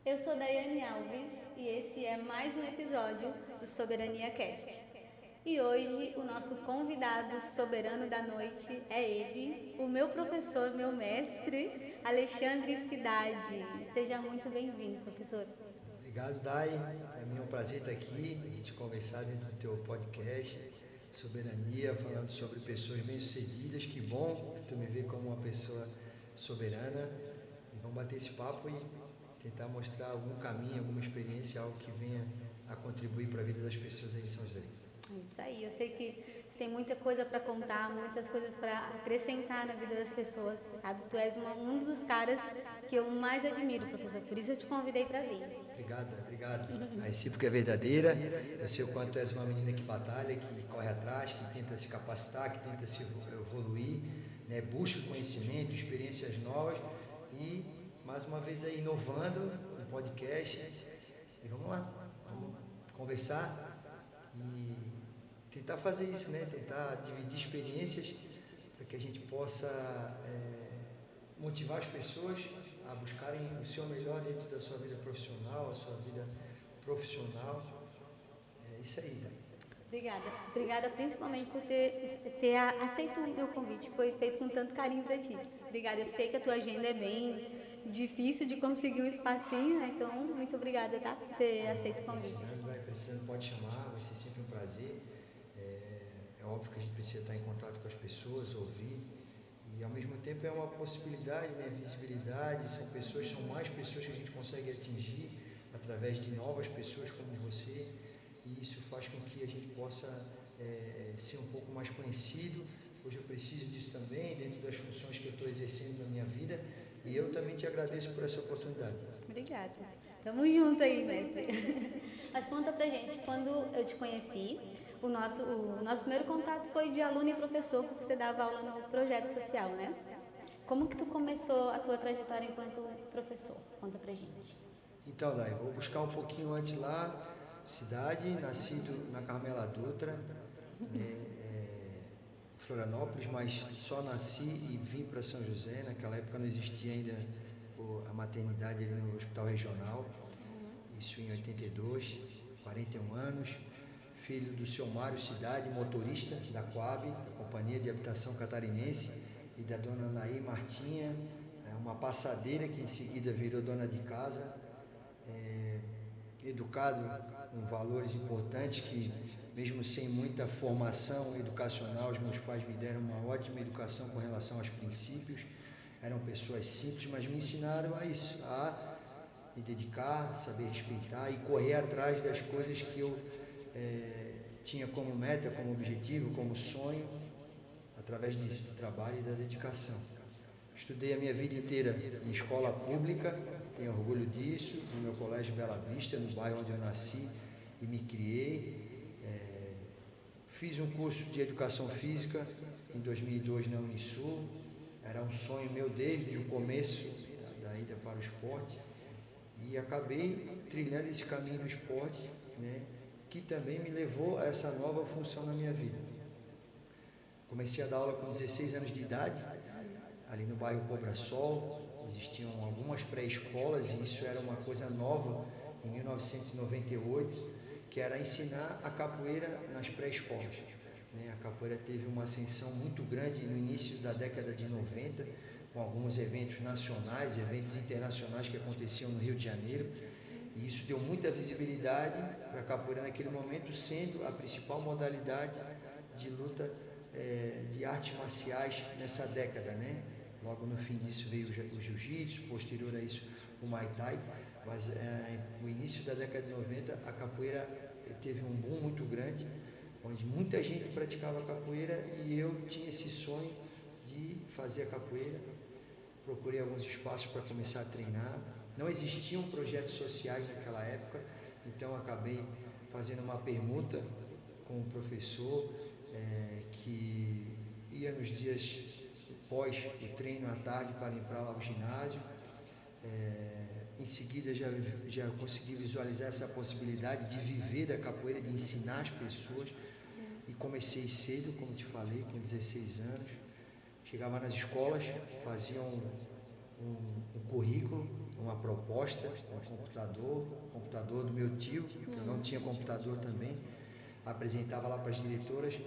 Eu sou Daiane Alves e esse é mais um episódio do Soberania Cast. E hoje o nosso convidado soberano da noite é ele, o meu professor, meu mestre, Alexandre Cidade. Seja muito bem-vindo, professor. Obrigado, Dai. Para mim é um prazer estar aqui, a gente conversar dentro do teu podcast, Soberania, falando sobre pessoas bem-sucedidas. Que bom que tu me vê como uma pessoa soberana. E vamos bater esse papo e tentar mostrar algum caminho, alguma experiência, algo que venha a contribuir para a vida das pessoas aí em São José. É isso aí, eu sei que tem muita coisa para contar, muitas coisas para acrescentar na vida das pessoas, sabe? Tu és um dos caras que eu mais admiro, professor, por isso eu te convidei para vir. Obrigado. A recíproca é verdadeira. Eu sei o quanto tu és uma menina que batalha, que corre atrás, que tenta se capacitar, que tenta se evoluir, né? Busca conhecimento, experiências novas e, mais uma vez, aí, inovando no podcast. E vamos lá, vamos conversar e tentar fazer isso, né? Tentar dividir experiências para que a gente possa motivar as pessoas a buscarem o seu melhor dentro da sua vida profissional, a sua vida profissional. É isso aí, né? Obrigada principalmente por ter aceito o meu convite, foi feito com tanto carinho para ti. Obrigada, eu sei que a tua agenda é bem difícil de conseguir um espacinho, né? Então, muito obrigada, tá? Por ter aceito o convite. Precisando, pode chamar, vai ser sempre um prazer. É óbvio que a gente precisa estar em contato com as pessoas, ouvir. E ao mesmo tempo é uma possibilidade, né? Visibilidade, são mais pessoas que a gente consegue atingir através de novas pessoas como você. E isso faz com que a gente possa ser um pouco mais conhecido. Hoje eu preciso disso também, dentro das funções que eu estou exercendo na minha vida, e eu também te agradeço por essa oportunidade. Obrigada. Tamo junto aí, mestre. Mas conta pra gente, quando eu te conheci, o nosso primeiro contato foi de aluno e professor, porque você dava aula no projeto social, né? Como que tu começou a tua trajetória enquanto professor? Conta pra gente. Então, Dai, vou buscar um pouquinho antes lá. Cidade, nascido na Carmela Dutra, Florianópolis, mas só nasci e vim para São José. Naquela época não existia ainda a maternidade ali no Hospital Regional, isso em 82, 41 anos. Filho do seu Mário Cidade, motorista da Coab, da Companhia de Habitação Catarinense, e da dona Naí Martinha, uma passadeira que em seguida virou dona de casa. Educado com valores importantes que, mesmo sem muita formação educacional, os meus pais me deram uma ótima educação com relação aos princípios. Eram pessoas simples, mas me ensinaram a isso, a me dedicar, saber respeitar e correr atrás das coisas que eu tinha como meta, como objetivo, como sonho, através disso, do trabalho e da dedicação. Estudei a minha vida inteira em escola pública, tenho orgulho disso, no meu colégio Bela Vista, no bairro onde eu nasci e me criei. Fiz um curso de educação física em 2002 na Unisul, era um sonho meu desde o começo da ida para o esporte e acabei trilhando esse caminho do esporte, né, que também me levou a essa nova função na minha vida. Comecei a dar aula com 16 anos de idade, ali no bairro Cobrasol. Existiam algumas pré-escolas e isso era uma coisa nova em 1998, que era ensinar a capoeira nas pré-escolas. A capoeira teve uma ascensão muito grande no início da década de 90, com alguns eventos nacionais, eventos internacionais que aconteciam no Rio de Janeiro, e isso deu muita visibilidade para a capoeira naquele momento, sendo a principal modalidade de luta de artes marciais nessa década, né? Logo no fim disso veio o jiu-jitsu, posterior a isso o muay thai, mas no início da década de 90 a capoeira teve um boom muito grande, onde muita gente praticava capoeira e eu tinha esse sonho de fazer a capoeira. Procurei alguns espaços para começar a treinar. Não existiam projetos sociais naquela época, então acabei fazendo uma permuta com o professor que ia nos dias pós o treino à tarde para ir para lá o ginásio. Em seguida já consegui visualizar essa possibilidade de viver da capoeira, de ensinar as pessoas, e comecei cedo, como te falei, com 16 anos. Chegava nas escolas, fazia um currículo uma proposta, computador do meu tio, que eu não tinha computador também, apresentava lá para as diretoras,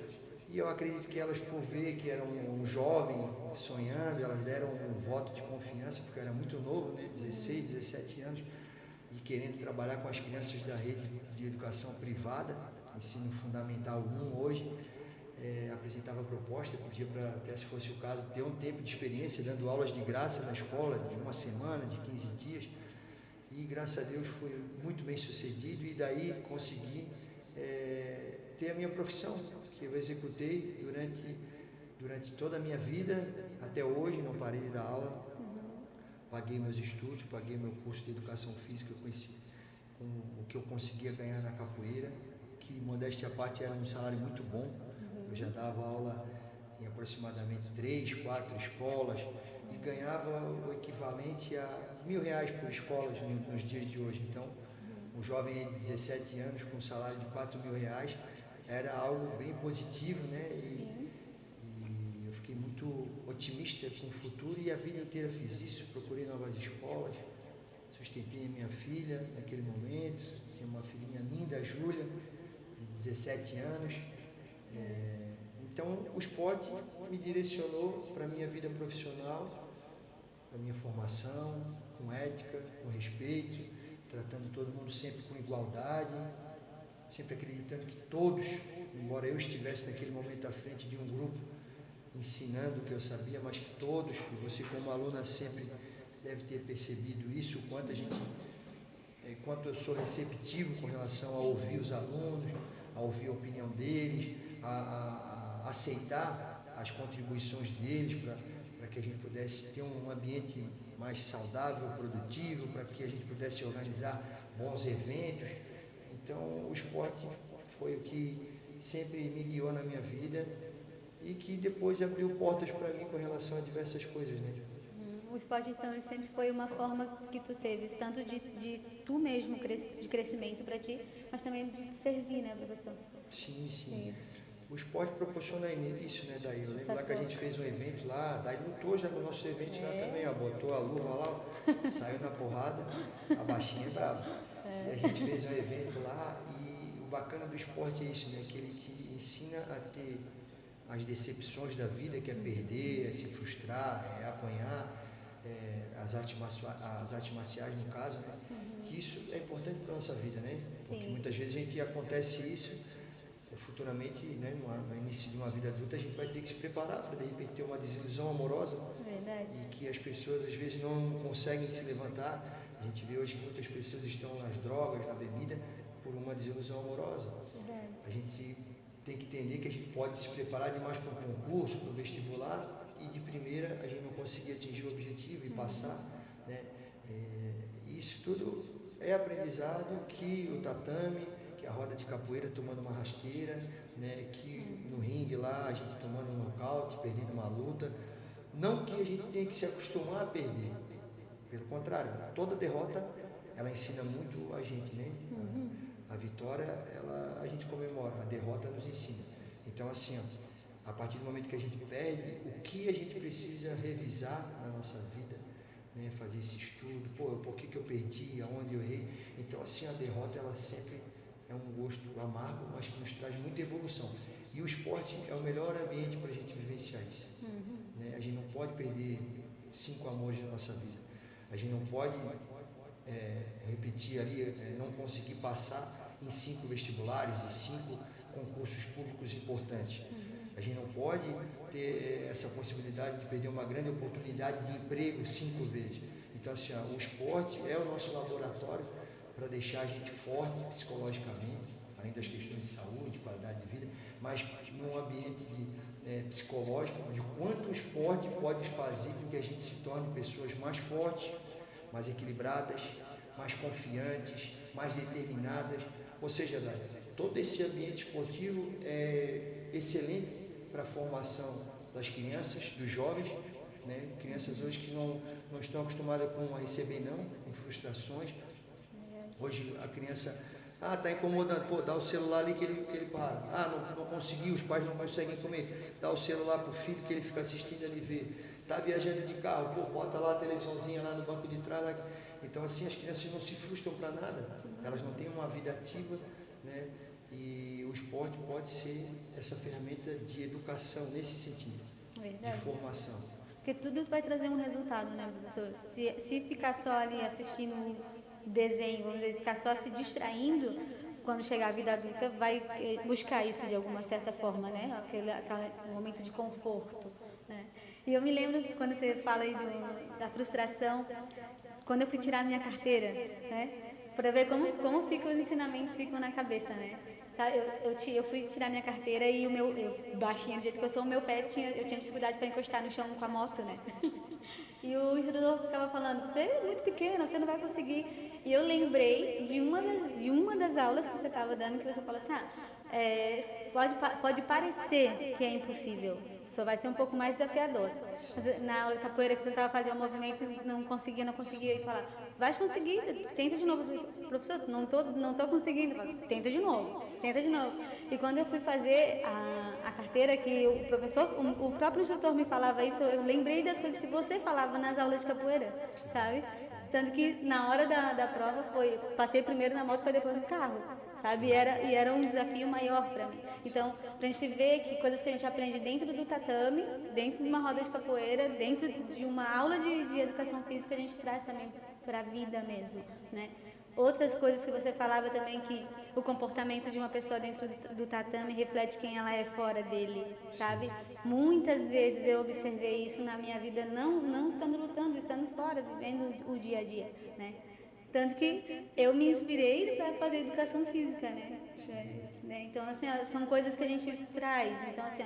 e eu acredito que elas, por ver que era um jovem sonhando, elas deram um voto de confiança, porque eu era muito novo, né, 16, 17 anos, e querendo trabalhar com as crianças da rede de educação privada, ensino fundamental 1 hoje, apresentava a proposta, pedia para, até se fosse o caso, ter um tempo de experiência dando aulas de graça na escola, de uma semana, de 15 dias, e graças a Deus fui muito bem sucedido, e daí consegui ter a minha profissão, que eu executei durante toda a minha vida, até hoje, não parei de dar aula, paguei meus estudos, paguei meu curso de educação física, com o que eu conseguia ganhar na capoeira, que modéstia à parte era um salário muito bom. Eu já dava aula em aproximadamente 3, 4 escolas e ganhava o equivalente a R$1.000 por escola nos dias de hoje. Então, um jovem de 17 anos com um salário de R$4.000 era algo bem positivo, né? E eu fiquei muito otimista com o futuro e a vida inteira fiz isso. Procurei novas escolas, sustentei a minha filha naquele momento. Tinha uma filhinha linda, a Júlia, de 17 anos. Então, o esporte me direcionou para a minha vida profissional, para a minha formação, com ética, com respeito, tratando todo mundo sempre com igualdade, sempre acreditando que todos, embora eu estivesse naquele momento à frente de um grupo, ensinando o que eu sabia, mas que todos, e você como aluna sempre deve ter percebido isso, quanto eu sou receptivo com relação a ouvir os alunos, a ouvir a opinião deles, a aceitar as contribuições deles para que a gente pudesse ter um ambiente mais saudável, produtivo, para que a gente pudesse organizar bons eventos. Então, o esporte foi o que sempre me guiou na minha vida e que depois abriu portas para mim com relação a diversas coisas, né? O esporte, então, ele sempre foi uma forma que tu teves, tanto de tu mesmo, de crescimento para ti, mas também de tu servir, né, professor? Sim. O esporte proporciona isso, né, Daí? Eu lembro lá que a gente fez um evento lá, Daí lutou já no nosso evento lá também, ó, botou a luva lá, ó, saiu na porrada, a baixinha é brava. E a gente fez um evento lá e o bacana do esporte é isso, né, que ele te ensina a ter as decepções da vida, que é perder, é se frustrar, é apanhar, as artes marciais no caso, né, que isso é importante para a nossa vida, né, porque muitas vezes acontece isso, futuramente, né, no início de uma vida adulta, a gente vai ter que se preparar para de repente ter uma desilusão amorosa. Verdade. E que as pessoas às vezes não conseguem se levantar. A gente vê hoje que muitas pessoas estão nas drogas, na bebida, por uma desilusão amorosa. Verdade. A gente tem que entender que a gente pode se preparar demais para um concurso, para um vestibular, e de primeira a gente não conseguir atingir o objetivo e passar, né? Isso tudo é aprendizado que o tatame, que a roda de capoeira tomando uma rasteira, né? Que no ringue lá a gente tomando um nocaute, perdendo uma luta. Não que a gente tenha que se acostumar a perder, pelo contrário, toda derrota ela ensina muito a gente, né? A vitória a gente comemora, a derrota nos ensina. Então assim, ó, a partir do momento que a gente perde, o que a gente precisa revisar na nossa vida, né? Fazer esse estudo, por que eu perdi, aonde eu errei. Então assim, a derrota ela sempre é um gosto amargo, mas que nos traz muita evolução. E o esporte é o melhor ambiente para a gente vivenciar isso. Né? A gente não pode perder 5 amores na nossa vida. A gente não pode repetir ali, não conseguir passar em 5 vestibulares e 5 concursos públicos importantes. A gente não pode ter essa possibilidade de perder uma grande oportunidade de emprego 5 vezes. Então, assim, o esporte é o nosso laboratório para deixar a gente forte psicologicamente, além das questões de saúde, qualidade de vida, mas num ambiente psicológico, de quanto o esporte pode fazer com que a gente se torne pessoas mais fortes, mais equilibradas, mais confiantes, mais determinadas. Ou seja, todo esse ambiente esportivo é excelente para a formação das crianças, dos jovens, né? Crianças hoje que não estão acostumadas a receber não, com frustrações. Hoje a criança, está incomodando, dá o celular ali que ele para. Não conseguiu, os pais não conseguem comer, dá o celular para o filho que ele fica assistindo ali ver. tá viajando de carro, pô, bota lá a televisãozinha lá no banco de trás. Lá. Então, assim, as crianças não se frustram para nada, elas não têm uma vida ativa, né? E o esporte pode ser essa ferramenta de educação nesse sentido, Verdade. de formação. Porque tudo vai trazer um resultado, né, professor? Se ficar só ali assistindo desenho, vamos dizer, ficar só se distraindo, quando chegar a vida adulta, vai buscar isso de alguma certa forma, né? Aquele momento de conforto, né? E eu me lembro que quando você fala aí da frustração, quando eu fui tirar minha carteira, né? Para ver como ficam os ensinamentos ficam na cabeça, né? Tá, eu fui tirar minha carteira e eu baixinha do jeito que eu sou, o meu pé eu tinha dificuldade para encostar no chão com a moto, né? E o instrutor ficava falando, você é muito pequena, você não vai conseguir. E eu lembrei de uma das aulas que você estava dando, que você falou assim, pode parecer que é impossível, só vai ser um pouco mais desafiador. Na aula de capoeira que eu tentava fazer o movimento e não conseguia, e falar, vai conseguir, tenta de novo. Professor, não tô conseguindo. Tenta de novo. E quando eu fui fazer a carteira, que o professor, o próprio instrutor me falava isso, eu lembrei das coisas que você falava nas aulas de capoeira, sabe? Tanto que na hora da prova passei primeiro na moto para depois no carro, sabe? E era um desafio maior para mim. Então, para a gente ver que coisas que a gente aprende dentro do tatame, dentro de uma roda de capoeira, dentro de uma aula de educação física, a gente traz também para a vida mesmo, né? Outras coisas que você falava também, que o comportamento de uma pessoa dentro do tatame reflete quem ela é fora dele, sabe? Muitas vezes eu observei isso na minha vida, não estando lutando, estando fora, vivendo o dia a dia, né? Tanto que eu me inspirei para fazer educação física, né? Então, assim, são coisas que a gente traz. Então, assim,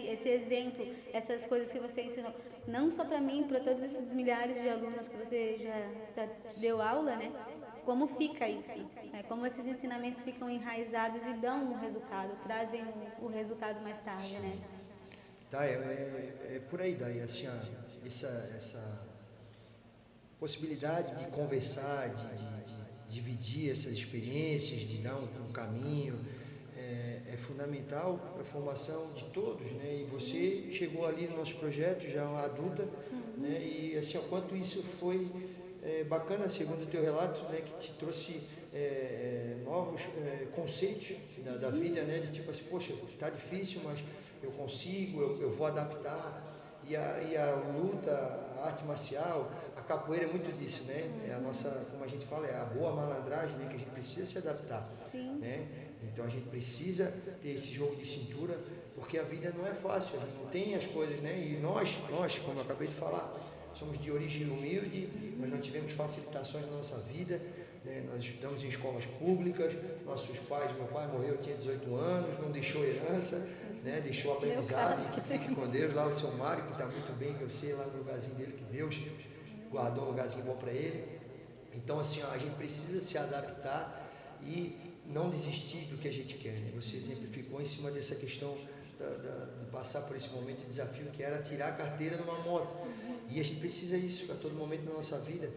esse exemplo, essas coisas que você ensinou, não só para mim, para todos esses milhares de alunos que você já deu aula, né? Como fica isso, né? Como esses ensinamentos ficam enraizados e dão um resultado, trazem o resultado mais tarde, né? Tá, é por aí daí, assim, essa possibilidade de conversar, de dividir essas experiências, de dar um caminho, é fundamental para a formação de todos, né? E você chegou ali no nosso projeto, já uma adulta, né? E assim, o quanto isso foi bacana, segundo o teu relato, né? Que te trouxe novos conceitos da vida, né? De tipo assim, poxa, tá difícil, mas eu consigo, eu vou adaptar. E a luta, a arte marcial, a capoeira é muito disso, né? É a nossa, como a gente fala, é a boa malandragem, né? Que a gente precisa se adaptar, né? Então a gente precisa ter esse jogo de cintura, porque a vida não é fácil, a gente não tem as coisas, né? E nós, como eu acabei de falar, somos de origem humilde, nós não tivemos facilitações na nossa vida, né? Nós estudamos em escolas públicas, nossos pais, meu pai morreu, tinha 18 anos, não deixou herança, né? Deixou aprendizado, e que fique com Deus, lá o seu Mário, que está muito bem, que eu sei, lá no lugarzinho dele, que Deus guardou um lugarzinho bom para ele. Então, assim, a gente precisa se adaptar e não desistir do que a gente quer, né? Você exemplificou em cima dessa questão de passar por esse momento de desafio, que era tirar a carteira numa moto. E a gente precisa disso a todo momento da nossa vida.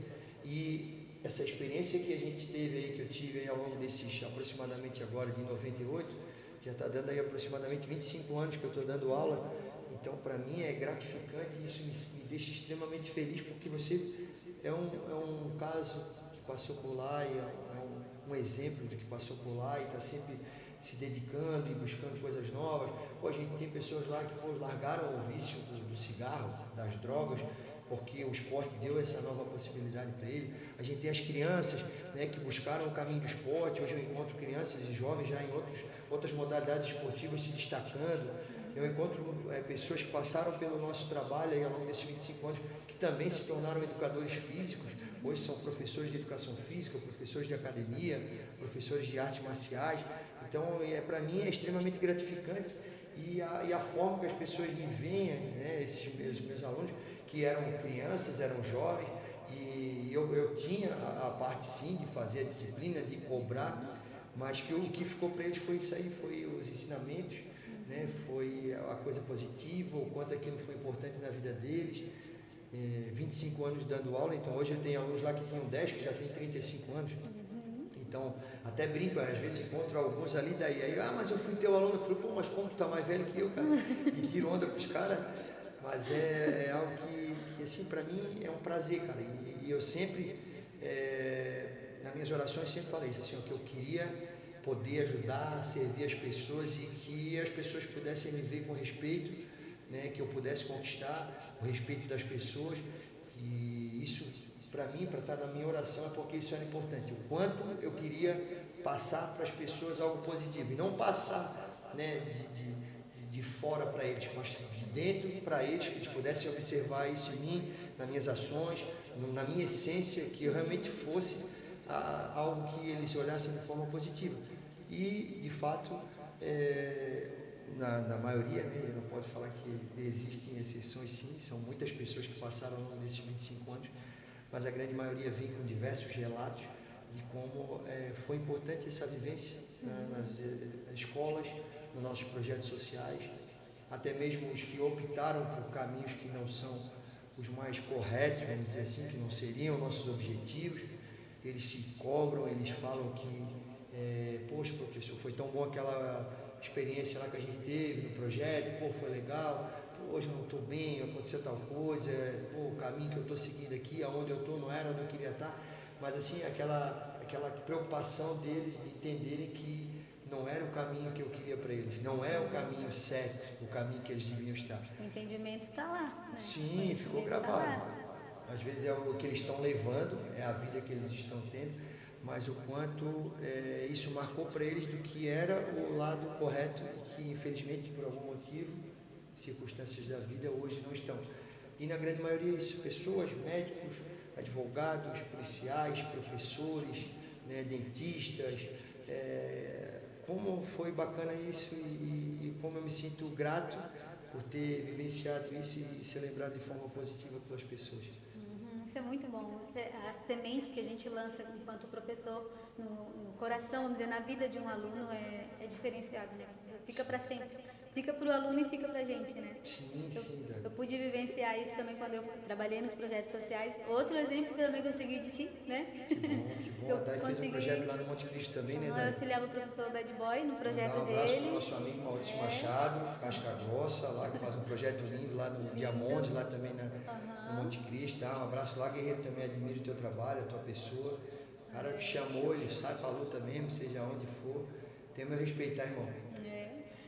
E essa experiência que a gente teve aí, que eu tive aí ao longo desses aproximadamente agora de 98, já está dando aí aproximadamente 25 anos que eu estou dando aula. Então, para mim é gratificante e isso me deixa extremamente feliz, porque você é um caso que passou por lá e um exemplo do que passou por lá e está sempre se dedicando e buscando coisas novas. Pô, a gente tem pessoas lá que largaram o vício do cigarro, das drogas, porque o esporte deu essa nova possibilidade para ele. A gente tem as crianças, né, que buscaram o caminho do esporte. Hoje eu encontro crianças e jovens já em outras modalidades esportivas se destacando. Eu encontro pessoas que passaram pelo nosso trabalho aí ao longo desses 25 anos, que também se tornaram educadores físicos. Hoje são professores de educação física, professores de academia, professores de artes marciais. Então, para mim é extremamente gratificante. E a forma que as pessoas me veem, né, esses meus alunos, que eram crianças, eram jovens, e eu tinha a parte sim de fazer a disciplina, de cobrar, mas que o que ficou para eles foi isso aí, foi os ensinamentos, né, foi a coisa positiva, o quanto aquilo foi importante na vida deles. 25 anos dando aula, então hoje eu tenho alunos lá que tinham 10, que já têm 35 anos. Então, até brinco, às vezes encontro alguns ali, daí, mas eu fui teu aluno, eu falei, pô, mas como tu tá mais velho que eu, cara? E tiro onda pros caras, Mas é algo que assim, para mim é um prazer, cara. E eu sempre, nas minhas orações, sempre falei isso, assim, ó, que eu queria poder ajudar, servir as pessoas e que as pessoas pudessem me ver com respeito, né, que eu pudesse conquistar o respeito das pessoas. E isso, para mim, para estar na minha oração, é porque isso era importante. O quanto eu queria passar para as pessoas algo positivo. E não passar, né, de fora para eles, mas de dentro para eles, que eles pudessem observar isso em mim, nas minhas ações, na minha essência, que eu realmente fosse algo que eles olhassem de forma positiva. E, de fato, na maioria, né, eu não posso falar que existem exceções, sim, são muitas pessoas que passaram ao longo desses 25 anos, mas a grande maioria vem com diversos relatos de como foi importante essa vivência nas escolas, nos nossos projetos sociais, até mesmo os que optaram por caminhos que não são os mais corretos, vamos dizer assim, que não seriam nossos objetivos, eles se cobram, eles falam que, poxa, professor, foi tão bom aquela experiência lá que a gente teve no projeto, pô, foi legal, pô, hoje eu não estou bem, aconteceu tal coisa, pô, o caminho que eu estou seguindo aqui, aonde eu estou, não era onde eu queria estar, mas assim, aquela preocupação deles de entenderem que não era o caminho que eu queria para eles, não é o caminho certo, o caminho que eles deviam estar. O entendimento está lá, né? Sim, ficou gravado. Às vezes é o que eles estão levando, é a vida que eles estão tendo, mas o quanto isso marcou para eles do que era o lado correto e que infelizmente por algum motivo, circunstâncias da vida, hoje não estão. E na grande maioria isso, pessoas, médicos, advogados, policiais, professores, né, dentistas, como foi bacana isso e como eu me sinto grato por ter vivenciado isso e ser lembrado de forma positiva pelas pessoas. Isso é muito bom. A semente que a gente lança enquanto professor no coração, vamos dizer, na vida de um aluno é diferenciado, né? Fica para sempre. Fica para o aluno e fica para a gente, né? Sim, eu pude vivenciar isso também quando eu trabalhei nos projetos sociais. Outro exemplo que eu também consegui de ti, né? Que bom. A Dai fez um projeto lá no Monte Cristo também, né, Dai? Eu auxiliava o professor Bad Boy no projeto Mandar um abraço dele. para o nosso amigo Maurício Machado, Casca Grossa, lá que faz um projeto lindo lá no Diamante, lá também no Monte Cristo. Tá? Um abraço lá, guerreiro, também admiro o teu trabalho, a tua pessoa. O cara te chamou, ele sai para a luta mesmo, seja onde for. Tem o meu respeito, tá, irmão?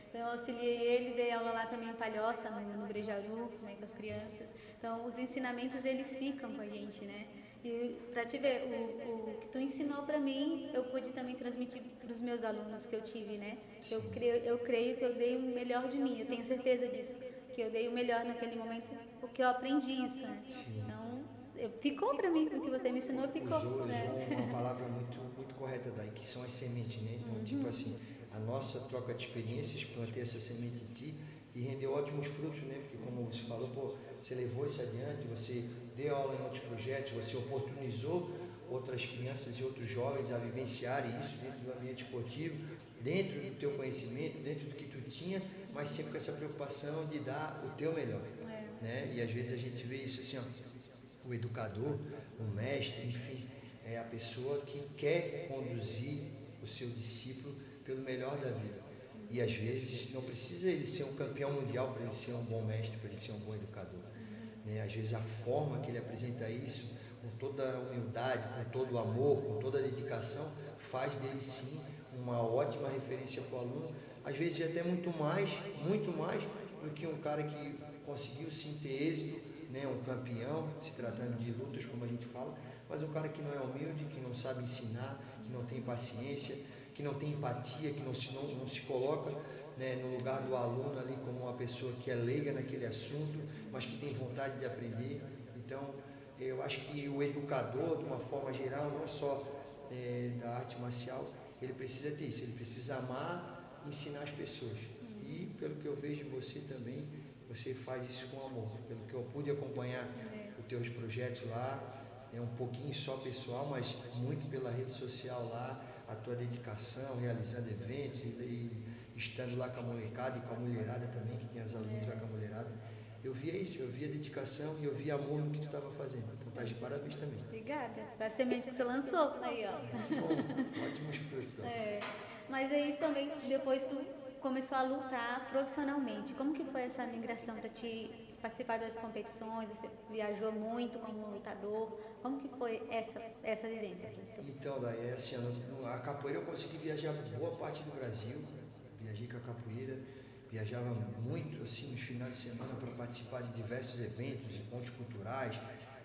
Então eu auxiliei ele, dei aula lá também em Palhoça, no Brejaru, também com as crianças. Então os ensinamentos eles ficam com a gente, né? E para te ver, o que tu ensinou para mim, eu pude também transmitir para os meus alunos que eu tive, né? Eu creio que eu dei o melhor de mim, eu tenho certeza disso, que eu dei o melhor naquele momento, porque eu aprendi isso, né? Então, ficou para mim, o que você me ensinou ficou. Usou uma palavra muito, muito correta, Dai, que são as sementes, né? Então, tipo assim, a nossa troca de experiências, plantei essa semente em ti e rendeu ótimos frutos, né? Porque como você falou, pô, você levou isso adiante, você deu aula em outros projetos, você oportunizou outras crianças e outros jovens a vivenciarem isso dentro do ambiente esportivo, dentro do teu conhecimento, dentro do que tu tinha, mas sempre com essa preocupação de dar o teu melhor, né? E às vezes a gente vê isso assim, ó, o educador, o mestre, enfim, é a pessoa que quer conduzir o seu discípulo pelo melhor da vida. E às vezes não precisa ele ser um campeão mundial para ele ser um bom mestre, para ele ser um bom educador. Né? Às vezes a forma que ele apresenta isso, com toda a humildade, com todo o amor, com toda a dedicação, faz dele sim uma ótima referência para o aluno. Às vezes até muito mais do que um cara que conseguiu sim ter êxito, né? Um campeão, se tratando de lutas, como a gente fala, mas um cara que não é humilde, que não sabe ensinar, que não tem paciência, que não tem empatia, que não se coloca, né, no lugar do aluno ali como uma pessoa que é leiga naquele assunto, mas que tem vontade de aprender. Então, eu acho que o educador, de uma forma geral, não só da arte marcial, ele precisa ter isso, ele precisa amar e ensinar as pessoas. E, pelo que eu vejo em você também, você faz isso com amor. Pelo que eu pude acompanhar os teus projetos lá, um pouquinho só pessoal, mas muito pela rede social lá, a tua dedicação, realizando eventos e estando lá com a molecada e com a mulherada também, que tinha as alunas lá com a mulherada. Eu via isso, eu via dedicação e eu via amor no que tu estava fazendo. Então tá de parabéns também. Obrigada. Da semente que você lançou, aí ó. Bom, ótimos frutos. Mas aí também, depois tu começou a lutar profissionalmente. Como que foi essa migração para te participar das competições, você viajou muito como lutador. Como que foi essa vivência, professor? Então, daí, assim, a capoeira eu consegui viajar boa parte do Brasil, viajei com a capoeira, viajava muito, assim, nos finais de semana para participar de diversos eventos, encontros culturais,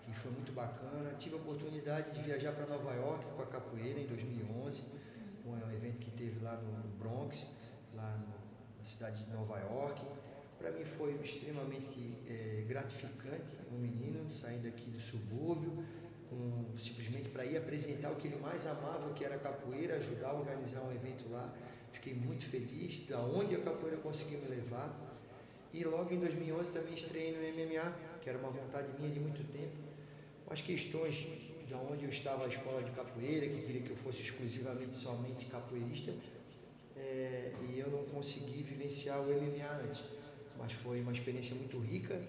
e foi muito bacana. Tive a oportunidade de viajar para Nova York com a capoeira em 2011, um evento que teve lá no Bronx, na cidade de Nova York. Para mim foi extremamente gratificante, um menino saindo aqui do subúrbio, simplesmente para ir apresentar o que ele mais amava, que era a capoeira, ajudar a organizar um evento lá. Fiquei muito feliz da onde a capoeira conseguiu me levar. E logo em 2011 também estreiei no MMA, que era uma vontade minha de muito tempo. As questões de onde eu estava, a escola de capoeira, que queria que eu fosse exclusivamente somente capoeirista, e eu não consegui vivenciar o MMA antes. Mas foi uma experiência muito rica,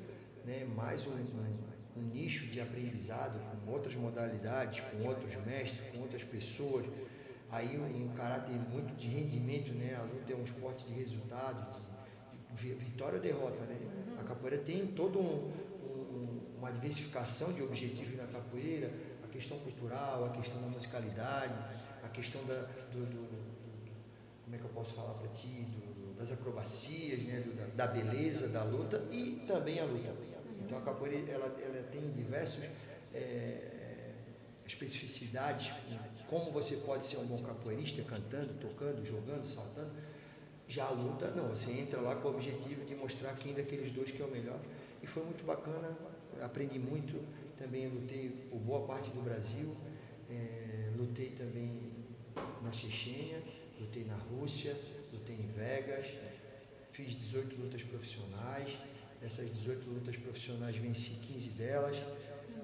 né? Mais um nicho de aprendizado com outras modalidades, com outros mestres, com outras pessoas. Aí um caráter muito de rendimento, né? A luta é um esporte de resultado, de vitória ou derrota, né? A capoeira tem toda uma diversificação de objetivos na capoeira, a questão cultural, a questão da musicalidade, a questão como é que eu posso falar para ti, das acrobacias, né? Da beleza da luta e também a luta. Então a capoeira ela tem diversas especificidades, como você pode ser um bom capoeirista, cantando, tocando, jogando, saltando. Já a luta, não, você entra lá com o objetivo de mostrar quem daqueles dois que é o melhor. E foi muito bacana, aprendi muito, também lutei por boa parte do Brasil, lutei também na Chechênia, lutei na Rússia, lutei em Vegas, fiz 18 lutas profissionais. Essas 18 lutas profissionais venci 15 delas.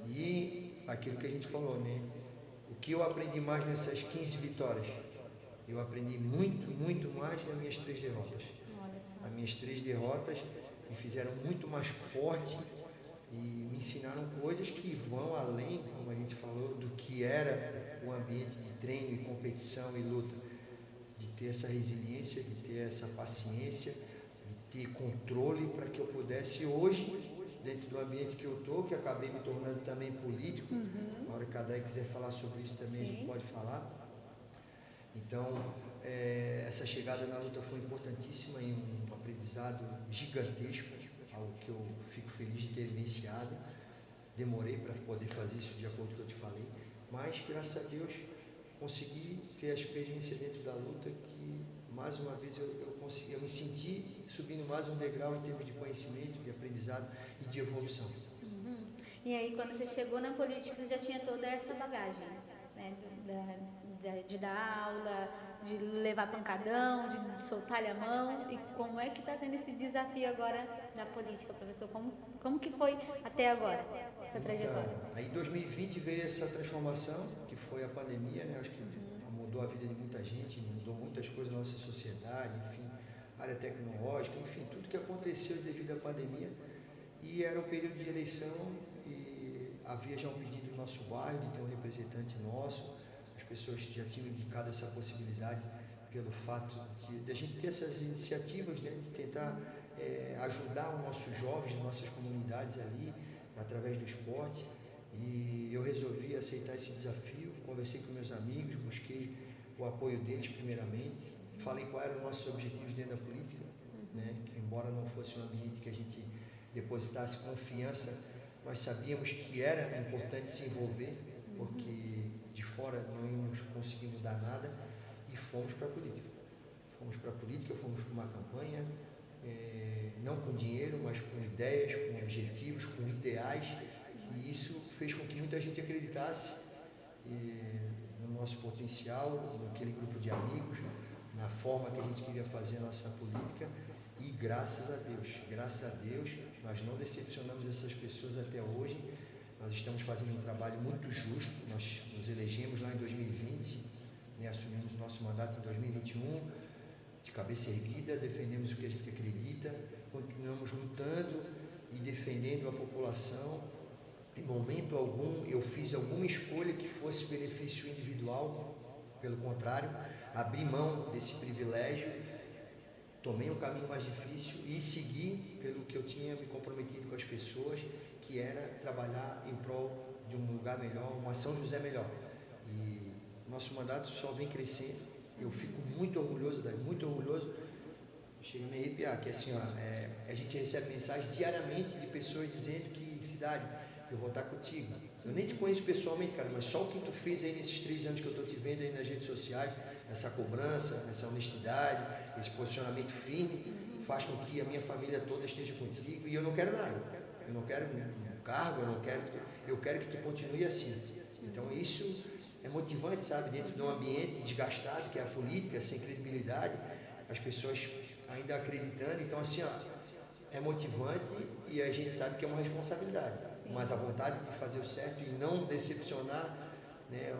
E aquilo que a gente falou, né? O que eu aprendi mais nessas 15 vitórias? Eu aprendi muito, muito mais nas minhas 3 derrotas. As minhas 3 derrotas me fizeram muito mais forte e me ensinaram coisas que vão além, como a gente falou, do que era o ambiente de treino e competição e luta. De ter essa resiliência, de ter essa paciência, de ter controle para que eu pudesse hoje, dentro do ambiente que eu estou, que acabei me tornando também político, na hora que a Day quiser falar sobre isso também, a gente pode falar. Então, essa chegada na luta foi importantíssima e um aprendizado gigantesco, algo que eu fico feliz de ter vivenciado. Demorei para poder fazer isso de acordo com o que eu te falei, mas graças a Deus consegui ter a experiência dentro da luta que mais uma vez eu me senti subindo mais um degrau em termos de conhecimento, de aprendizado e de evolução. E aí quando você chegou na política você já tinha toda essa bagagem, né? De dar aula, de levar pancadão, de soltar-lhe a mão. E como é que está sendo esse desafio agora da política, professor? Como que foi até agora essa trajetória? Então, aí em 2020 veio essa transformação, que foi a pandemia, né? Acho que mudou a vida de muita gente, mudou muitas coisas na nossa sociedade, enfim, área tecnológica, enfim, tudo que aconteceu devido à pandemia. E era um período de eleição e havia já um pedido no nosso bairro de ter um representante nosso. As pessoas já tinham indicado essa possibilidade pelo fato de a gente ter essas iniciativas, né, de tentar ajudar os nossos jovens, nossas comunidades ali, através do esporte. E eu resolvi aceitar esse desafio, conversei com meus amigos, busquei o apoio deles primeiramente, falei quais eram os nossos objetivos dentro da política, né, que embora não fosse um ambiente que a gente depositasse confiança, nós sabíamos que era importante se envolver, porque de fora não íamos conseguir mudar nada, e fomos para a política. Fomos para uma campanha, não com dinheiro, mas com ideias, com objetivos, com ideais, e isso fez com que muita gente acreditasse no nosso potencial, naquele grupo de amigos, na forma que a gente queria fazer a nossa política, e graças a Deus, nós não decepcionamos essas pessoas até hoje. Nós estamos fazendo um trabalho muito justo. Nós nos elegemos lá em 2020, né, assumimos o nosso mandato em 2021, de cabeça erguida, defendemos o que a gente acredita, continuamos lutando e defendendo a população. Em momento algum eu fiz alguma escolha que fosse benefício individual, pelo contrário, abri mão desse privilégio tomei um caminho mais difícil e segui pelo que eu tinha me comprometido com as pessoas, que era trabalhar em prol de um lugar melhor, uma São José melhor. E nosso mandato só vem crescendo. Eu fico muito orgulhoso, muito orgulhoso. Chega a me arrepiar, que assim, a gente recebe mensagens diariamente de pessoas dizendo que, Cidade, eu vou estar contigo. Eu nem te conheço pessoalmente, cara, mas só o que tu fez aí nesses 3 anos que eu estou te vendo aí nas redes sociais, essa cobrança, essa honestidade, esse posicionamento firme, faz com que a minha família toda esteja contigo. E eu não quero nada. Eu não quero um cargo, eu quero que tu continue assim. Então isso é motivante, sabe? Dentro de um ambiente desgastado, que é a política, sem credibilidade, as pessoas ainda acreditando. Então assim, é motivante e a gente sabe que é uma responsabilidade. Sim. Mas a vontade de fazer o certo e não decepcionar, né,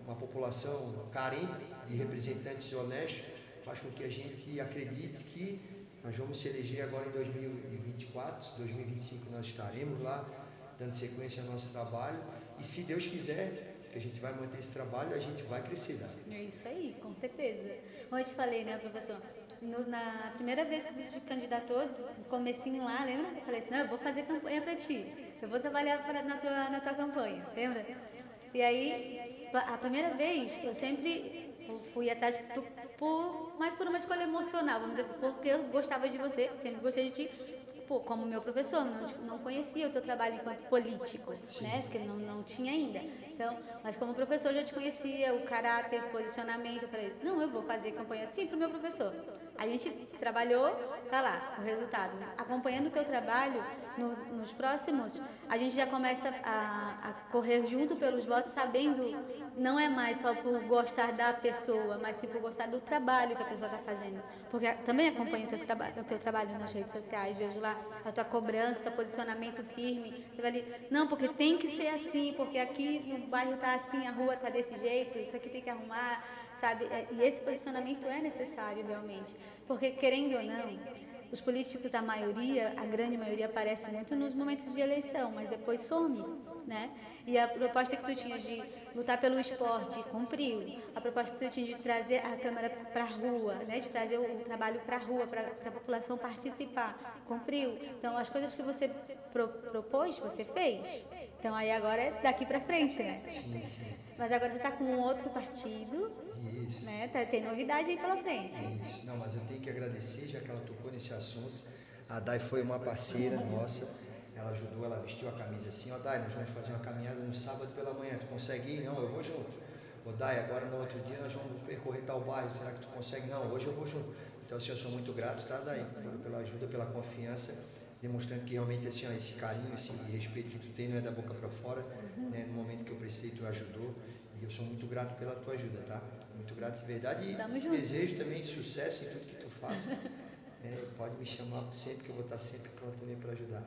uma população carente de representantes honestos faz com que a gente acredite que nós vamos se eleger agora em 2024, 2025 nós estaremos lá dando sequência ao nosso trabalho e se Deus quiser, que a gente vai manter esse trabalho, a gente vai crescer. Né? É isso aí, com certeza. Como eu te falei, né, professor? Na primeira vez que tu te candidatou, no comecinho lá, lembra? Eu falei assim, não, eu vou fazer campanha para ti. Eu vou trabalhar na tua campanha, lembra? E aí, a primeira vez, eu sempre fui atrás mais por uma escolha emocional, vamos dizer assim, porque eu gostava de você, sempre gostei de ti, como meu professor, não conhecia o teu trabalho enquanto político, né? Porque não tinha ainda. Então, mas como professor já te conhecia, o caráter, o posicionamento, eu falei, não, eu vou fazer campanha sim para o meu professor. A gente trabalhou, tá lá, o resultado. Acompanhando o teu trabalho, nos próximos, a gente já começa a correr junto pelos votos, sabendo, não é mais só por gostar da pessoa, mas sim por gostar do trabalho que a pessoa está fazendo. Porque também acompanho o teu trabalho nas redes sociais, vejo lá a tua cobrança, posicionamento firme. Você vai ali, não, porque tem que ser assim, porque aqui no bairro está assim, a rua está desse jeito, isso aqui tem que arrumar, sabe? E esse posicionamento é necessário realmente, porque querendo ou não, os políticos, a grande maioria, aparece muito nos momentos de eleição, mas depois some, né? E a proposta que tu tinha de lutar pelo esporte, cumpriu. A proposta que tu tinha de trazer a Câmara para a rua, né? De trazer o trabalho para a rua, para a população participar, cumpriu. Então, as coisas que você propôs, você fez. Então, aí agora é daqui para frente, né? Sim, sim. Mas agora você está com um outro partido, Isso. né? Tem novidade aí pela frente. Isso. Não, mas eu tenho que agradecer, já que ela tocou nesse assunto. A Dai foi uma parceira nossa. Ela ajudou, ela vestiu a camisa assim, Dai, nós vamos fazer uma caminhada no sábado pela manhã, tu consegue ir? Não, eu vou junto. Dai, agora no outro dia nós vamos percorrer tal bairro, será que tu consegue? Não, hoje eu vou junto. Então assim, eu sou muito grato, tá, Dai, pela ajuda, pela confiança, demonstrando que realmente assim, esse carinho, esse respeito que tu tem não é da boca para fora, né? No momento que eu precisei tu ajudou e eu sou muito grato pela tua ajuda, tá? Muito grato de verdade e desejo também sucesso em tudo que tu faça. Pode me chamar sempre que eu vou estar sempre pronto também para ajudar.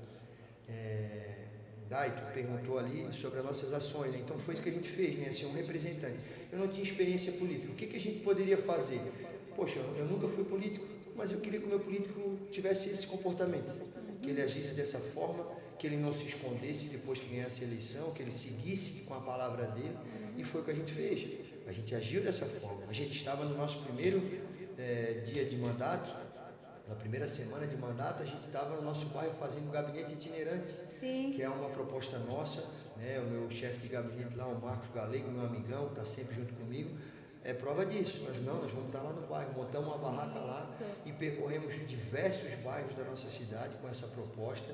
Dai, tu perguntou ali sobre as nossas ações, né? Então foi isso que a gente fez, né? Assim, um representante. Eu não tinha experiência política. O que a gente poderia fazer? Poxa, eu nunca fui político, mas eu queria que o meu político tivesse esse comportamento, que ele agisse dessa forma, que ele não se escondesse depois que ganhasse a eleição, que ele seguisse com a palavra dele, e foi o que a gente fez. A gente agiu dessa forma. A gente estava no nosso primeiro dia de mandato. Na primeira semana de mandato, a gente estava no nosso bairro fazendo um gabinete itinerante, Sim. Que é uma proposta nossa, né? O meu chefe de gabinete lá, o Marcos Galego, meu amigão, está sempre junto comigo, é prova disso. Nós vamos estar lá no bairro, montamos uma barraca lá e percorremos diversos bairros da nossa cidade com essa proposta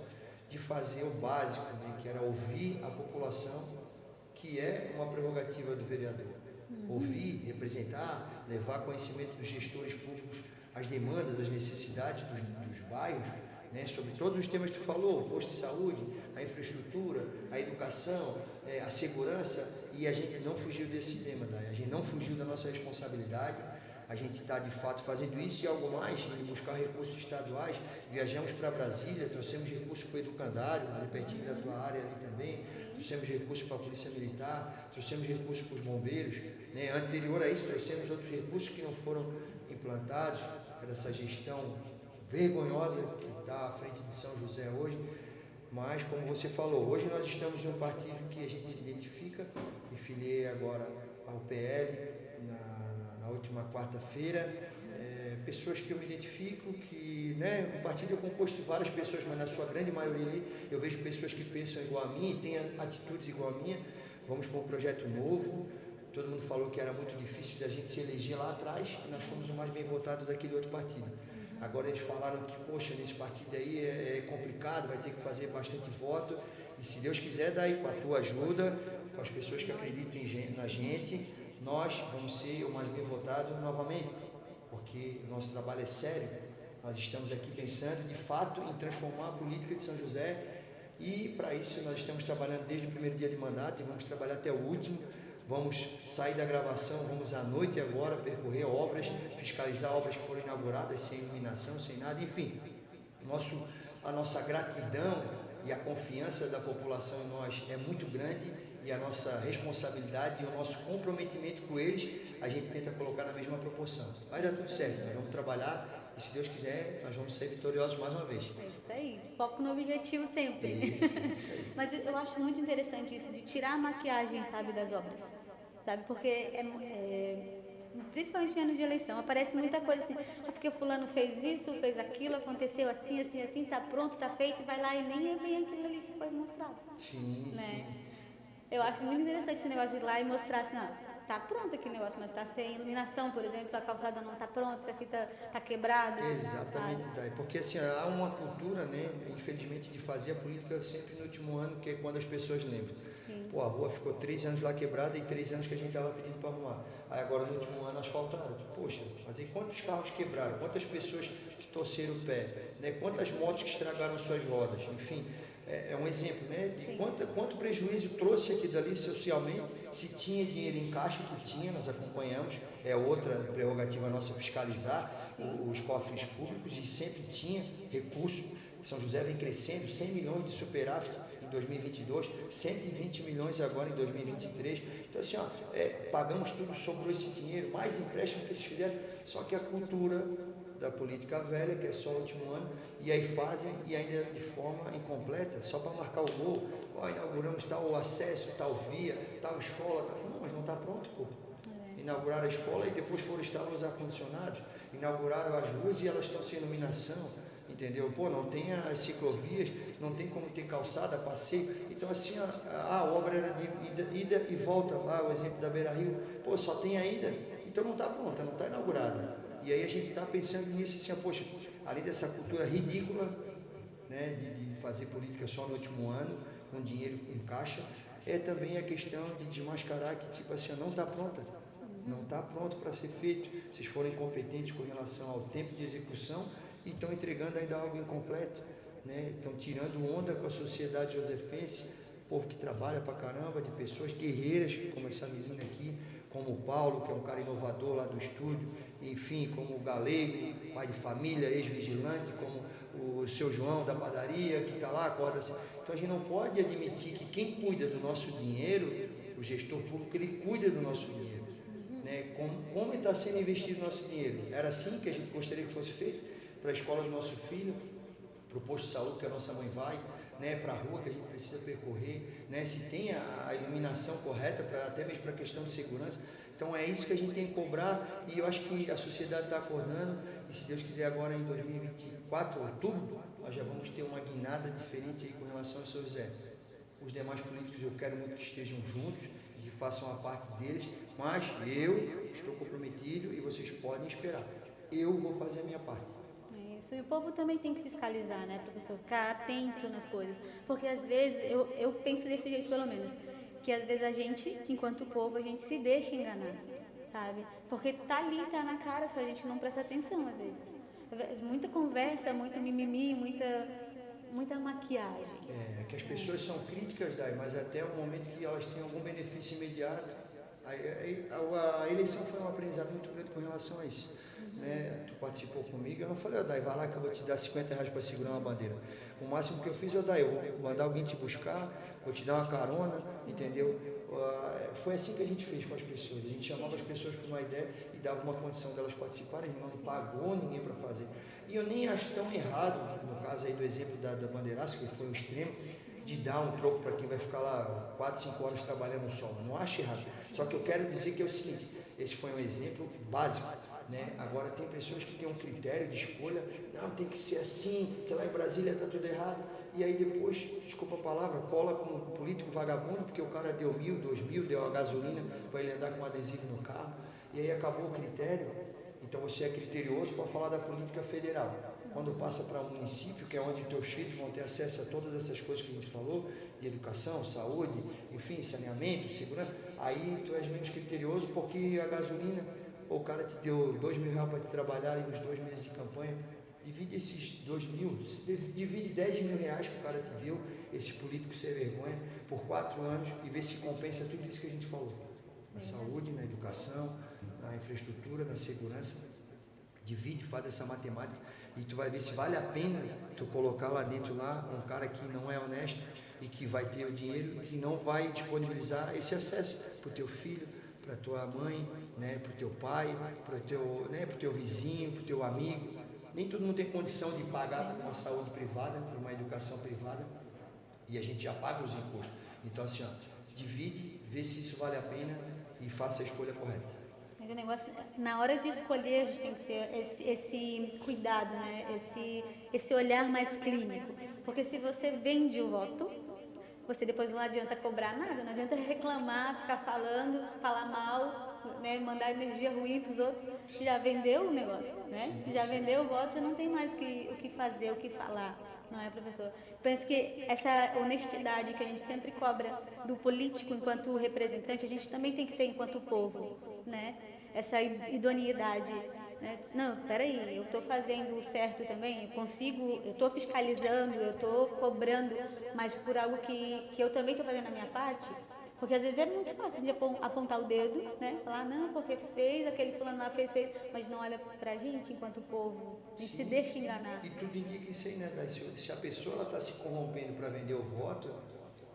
de fazer o básico, né? Que era ouvir a população, que é uma prerrogativa do vereador. Ouvir, representar, levar conhecimento dos gestores públicos as demandas, as necessidades dos bairros, né, sobre todos os temas que tu falou, o posto de saúde, a infraestrutura, a educação, a segurança, e a gente não fugiu desse tema, né? A gente não fugiu da nossa responsabilidade, a gente está de fato fazendo isso e algo mais, indo buscar recursos estaduais, viajamos para Brasília, trouxemos recursos para o Educandário, ali pertinho da tua área ali também, trouxemos recursos para a Polícia Militar, trouxemos recursos para os bombeiros, né? Anterior a isso trouxemos outros recursos que não foram implantados, por essa gestão vergonhosa que está à frente de São José hoje, mas como você falou, hoje nós estamos em um partido que a gente se identifica, me filiei agora ao PL na última quarta-feira, pessoas que eu me identifico, que, né, o partido é composto de várias pessoas, mas na sua grande maioria ali eu vejo pessoas que pensam igual a mim e têm atitudes igual a minha. Vamos para um projeto novo. Todo mundo falou que era muito difícil de a gente se eleger lá atrás e nós fomos o mais bem votado daquele outro partido. Agora eles falaram que, poxa, nesse partido aí é complicado, vai ter que fazer bastante voto. E se Deus quiser, daí com a tua ajuda, com as pessoas que acreditam na gente, nós vamos ser o mais bem votado novamente. Porque o nosso trabalho é sério. Nós estamos aqui pensando, de fato, em transformar a política de São José. E para isso nós estamos trabalhando desde o primeiro dia de mandato e vamos trabalhar até o último. Vamos sair da gravação, vamos à noite agora percorrer obras, fiscalizar obras que foram inauguradas sem iluminação, sem nada, enfim. A nossa gratidão e a confiança da população em nós é muito grande e a nossa responsabilidade e o nosso comprometimento com eles, a gente tenta colocar na mesma proporção. Vai dar tudo certo, nós vamos trabalhar e se Deus quiser, nós vamos ser vitoriosos mais uma vez. É isso aí, foco no objetivo sempre. Isso aí. Mas eu acho muito interessante isso de tirar a maquiagem, sabe, das obras, sabe, porque principalmente em ano de eleição, aparece muita coisa assim, porque fulano fez isso, fez aquilo, aconteceu assim, assim, assim, tá pronto, tá feito, e vai lá e nem é bem aquilo ali que foi mostrado. Sim, né? sim. Eu acho muito interessante esse negócio de ir lá e mostrar assim, ó, tá pronto aquele negócio, mas tá sem iluminação, por exemplo, a calçada não tá pronta, isso aqui tá quebrado. Exatamente, Thay. Porque assim, há uma cultura, né, infelizmente, de fazer a política sempre no último ano, que é quando as pessoas lembram. Sim. Pô, a rua ficou 3 anos lá quebrada e 3 anos que a gente estava pedindo para arrumar. Aí agora no último ano asfaltaram. Poxa, mas aí quantos carros quebraram? Quantas pessoas que torceram o pé? Né? Quantas motos que estragaram suas rodas? Enfim, é um exemplo, né? De quanto prejuízo trouxe aqui dali socialmente. Se tinha dinheiro em caixa, que tinha, nós acompanhamos. É outra prerrogativa nossa fiscalizar os cofres públicos e sempre tinha recurso. São José vem crescendo, 100 milhões de superávit em 2022, 120 milhões agora em 2023. Então assim, ó, pagamos tudo, sobrou esse dinheiro, mais empréstimo que eles fizeram, só que a cultura da política velha, que é só o último ano, e aí fazem, e ainda de forma incompleta, só para marcar o gol. Ó, inauguramos tal acesso, tal via, tal escola, tal... Não, mas não está pronto, pô. Inauguraram a escola e depois foram instalar os ar-condicionados, inauguraram as ruas e elas estão sem iluminação, entendeu? Pô, não tem as ciclovias, não tem como ter calçada, passeio. Então assim, a obra era de ida e volta, lá o exemplo da Beira Rio, pô, só tem a ida, então não está pronta, não está inaugurada. E aí a gente está pensando nisso assim, poxa, além dessa cultura ridícula, né, de fazer política só no último ano, com dinheiro em caixa, é também a questão de desmascarar que tipo assim, não está pronta. Não está pronto para ser feito. Vocês foram incompetentes com relação ao tempo de execução e estão entregando ainda algo incompleto, né? Estão tirando onda com a sociedade josefense, povo que trabalha pra caramba, de pessoas guerreiras, como essa menina aqui, como o Paulo, que é um cara inovador lá do estúdio, enfim, como o Galego, pai de família, ex-vigilante, como o seu João da padaria, que está lá, acorda assim. Então a gente não pode admitir que quem cuida do nosso dinheiro, o gestor público, ele cuida do nosso dinheiro. Né, como está sendo investido o nosso dinheiro. Era assim que a gente gostaria que fosse feito para a escola do nosso filho, para o posto de saúde que a nossa mãe vai, né, para a rua que a gente precisa percorrer, né, se tem a iluminação correta, até mesmo para a questão de segurança. Então é isso que a gente tem que cobrar e eu acho que a sociedade está acordando e se Deus quiser agora em 2024, outubro, nós já vamos ter uma guinada diferente aí com relação ao São José. Os demais políticos eu quero muito que estejam juntos e que façam a parte deles, mas eu estou comprometido e vocês podem esperar. Eu vou fazer a minha parte. Isso, e o povo também tem que fiscalizar, né, professor? Ficar atento nas coisas. Porque às vezes, eu penso desse jeito pelo menos, que às vezes a gente, enquanto povo, a gente se deixa enganar, sabe? Porque tá ali, tá na cara, só a gente não presta atenção às vezes. Muita conversa, muito mimimi, muita maquiagem. É que as pessoas são críticas, Dai, mas até o momento que elas têm algum benefício imediato. A eleição foi um aprendizado muito grande com relação a isso. Né? Tu participou comigo, eu não falei, Dai, vai lá que eu vou te dar R$50 para segurar uma bandeira. O máximo que eu fiz, Dai, eu vou mandar alguém te buscar, vou te dar uma carona, entendeu? Foi assim que a gente fez com as pessoas. A gente chamava as pessoas com uma ideia e dava uma condição delas participarem, a gente não pagou ninguém para fazer. E eu nem acho tão errado, no caso aí do exemplo da bandeiraça, que foi o extremo, de dar um troco para quem vai ficar lá 4, 5 horas trabalhando no sol. Não acho errado. Só que eu quero dizer que é o seguinte, esse foi um exemplo básico. Né? Agora tem pessoas que têm um critério de escolha, não, tem que ser assim, porque lá em Brasília está tudo errado, e aí depois, desculpa a palavra, cola com um político vagabundo, porque o cara deu 1.000, 2.000, deu a gasolina para ele andar com um adesivo no carro, e aí acabou o critério. Então você é criterioso para falar da política federal. Quando passa para o município, que é onde teus filhos vão ter acesso a todas essas coisas que a gente falou, de educação, saúde, enfim, saneamento, segurança, aí tu és menos criterioso porque a gasolina, ou o cara te deu R$2.000 para te trabalhar ali nos 2 meses de campanha, divide esses 2.000, divide R$10.000 que o cara te deu, esse político sem vergonha, por 4 anos e vê se compensa tudo isso que a gente falou. Na saúde, na educação, na infraestrutura, na segurança. Divide, faz essa matemática e tu vai ver se vale a pena tu colocar lá dentro um cara que não é honesto e que vai ter o dinheiro e que não vai disponibilizar esse acesso para o teu filho, para tua mãe, né, para o teu pai, para o teu vizinho, para o teu amigo. Nem todo mundo tem condição de pagar por uma saúde privada, por uma educação privada, e a gente já paga os impostos. Então assim, divide, vê se isso vale a pena e faça a escolha correta. O negócio, na hora de escolher, a gente tem que ter esse cuidado, né? Esse olhar mais clínico. Porque se você vende o voto, você depois não adianta cobrar nada, não adianta reclamar, ficar falando, falar mal, né? Mandar energia ruim para os outros. Já vendeu o negócio, né? Já vendeu o voto, já não tem mais o que fazer, o que falar. Não é, professor? Penso que essa honestidade que a gente sempre cobra do político enquanto representante, a gente também tem que ter enquanto povo, né? Essa idoneidade, né? Não, peraí, eu estou fazendo o certo também, eu estou fiscalizando, eu estou cobrando, mas por algo que eu também estou fazendo a minha parte. Porque às vezes é muito fácil de apontar o dedo, né? Falar, não, porque fez, aquele fulano lá fez, mas não olha pra gente enquanto povo, a gente se deixa enganar. E tudo indica isso aí, né, Dai? Se a pessoa está se corrompendo para vender o voto,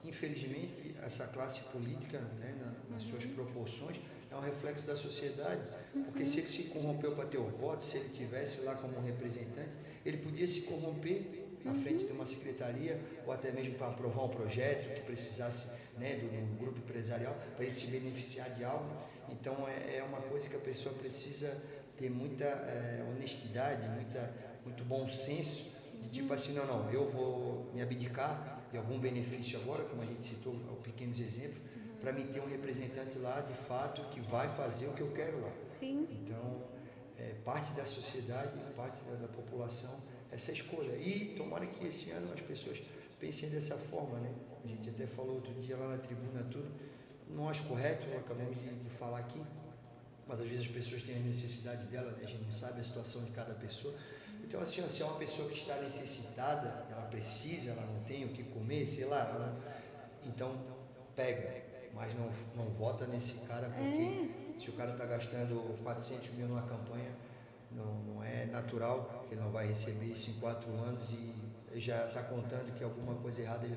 infelizmente, essa classe política, né, nas suas proporções, é um reflexo da sociedade. Porque se ele se corrompeu para ter o voto, se ele tivesse lá como representante, ele podia se corromper na frente de uma secretaria ou até mesmo para aprovar um projeto que precisasse, né, de um grupo empresarial para ele se beneficiar de algo. Então é uma coisa que a pessoa precisa ter muita honestidade, muito bom senso de tipo assim, não, eu vou me abdicar de algum benefício agora, como a gente citou pequenos exemplos, para mim ter um representante lá de fato que vai fazer o que eu quero lá. Sim. Então parte da sociedade, parte da população, essa escolha. E tomara que esse ano as pessoas pensem dessa forma, né? A gente até falou outro dia lá na tribuna tudo, não acho correto, acabamos de falar aqui, mas às vezes as pessoas têm a necessidade dela, a gente não sabe a situação de cada pessoa. Então assim, se é uma pessoa que está necessitada, ela precisa, ela não tem o que comer, sei lá, então pega, mas não vota nesse cara porque se o cara está gastando 400 mil numa campanha, não é natural que ele não vai receber isso em 4 anos e já está contando que alguma coisa errada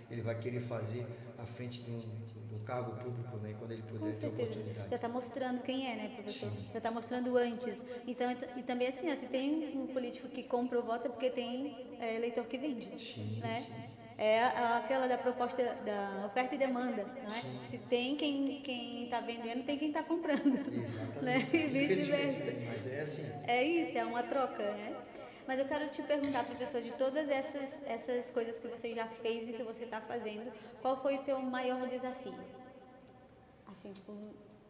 ele vai querer fazer à frente de um cargo público, né, quando ele puder ter oportunidade. Já está mostrando quem é, né, professor? Sim. Já está mostrando antes. Então, e também assim, se tem um político que compra o voto é porque tem eleitor que vende. Sim, né? Sim. É aquela da proposta da oferta e demanda, não é? Sim. Se tem quem está vendendo, tem quem está comprando. Exatamente. Né? E vice-versa. Mas é assim. É isso, é uma troca, né? Mas eu quero te perguntar, professor, de todas essas coisas que você já fez e que você está fazendo, qual foi o teu maior desafio? Assim, tipo,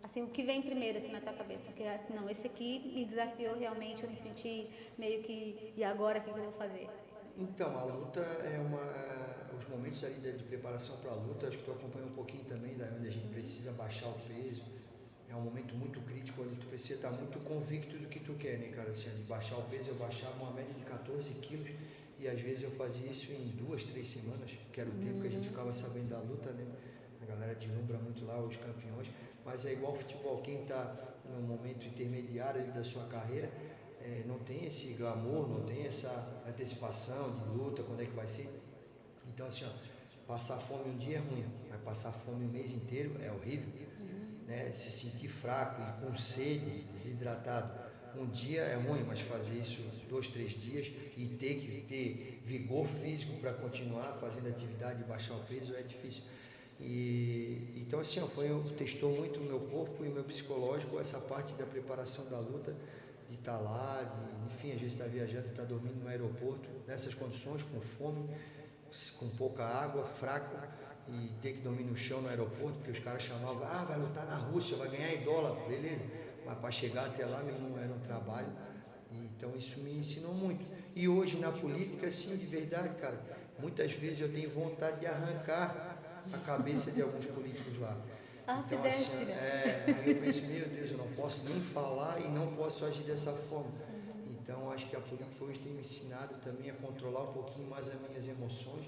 assim, o que vem primeiro assim na tua cabeça? Que assim, não, esse aqui me desafiou realmente, eu me senti meio que, e agora o que eu vou fazer? Então, a luta os momentos ali de preparação para a luta, acho que tu acompanha um pouquinho também, onde a gente precisa baixar o peso. É um momento muito crítico, onde tu precisa estar muito convicto do que tu quer, né, cara? Assim, de baixar o peso, eu baixava uma média de 14 quilos e às vezes eu fazia isso em 2, 3 semanas, que era o tempo que a gente ficava sabendo da luta, né? A galera deslumbra muito lá, os campeões, mas é igual futebol, quem está no momento intermediário ali da sua carreira, não tem esse glamour, não tem essa antecipação de luta, quando é que vai ser. Então assim, passar fome um dia é ruim, mas passar fome um mês inteiro é horrível. Né? Se sentir fraco e com sede, desidratado um dia é ruim, mas fazer isso 2, 3 dias e ter que ter vigor físico para continuar fazendo atividade e baixar o peso é difícil. Então assim, testou muito o meu corpo e o meu psicológico, essa parte da preparação da luta, de estar lá, enfim, às vezes estar viajando, estar dormindo no aeroporto, nessas condições, com fome, com pouca água, fraco, e ter que dormir no chão no aeroporto, porque os caras chamavam, vai lutar na Rússia, vai ganhar em dólar, beleza, mas para chegar até lá mesmo era um trabalho, então isso me ensinou muito. E hoje na política, sim, de verdade, cara, muitas vezes eu tenho vontade de arrancar a cabeça de alguns políticos lá. Então, assim, aí eu penso, meu Deus, eu não posso nem falar e não posso agir dessa forma. Então, acho que a política hoje tem me ensinado também a controlar um pouquinho mais as minhas emoções,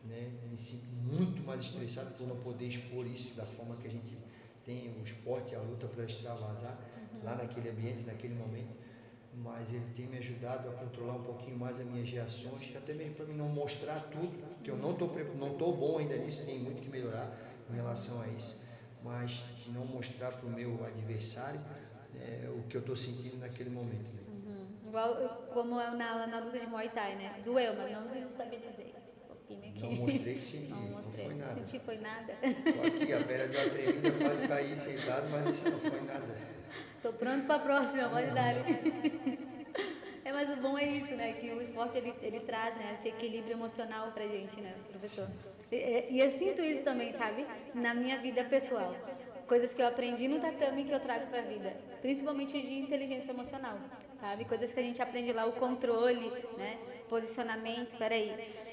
né? Me sinto muito mais estressado por não poder expor isso da forma que a gente tem o esporte e a luta para extravasar lá naquele ambiente, naquele momento. Mas ele tem me ajudado a controlar um pouquinho mais as minhas reações, até mesmo para mim não mostrar tudo, porque eu não estou bom ainda nisso, tem muito que melhorar com relação a isso, mas de não mostrar para o meu adversário o que eu estou sentindo naquele momento. Né? Igual como na luta de Muay Thai, né? Doeu, mas não desestabilizei. Não mostrei que senti, não foi nada. Senti foi nada. Tô aqui, a perna deu uma tremida, quase caí sentado, mas isso não foi nada. Tô pronto para a próxima, pode dar. Mas o bom é isso, né? Que o esporte ele traz, né, esse equilíbrio emocional pra gente, né, professor? E eu sinto isso também, sabe? Na minha vida pessoal. Coisas que eu aprendi no tatame que eu trago pra vida. Principalmente de inteligência emocional, sabe? Coisas que a gente aprende lá, o controle, né? Posicionamento, peraí.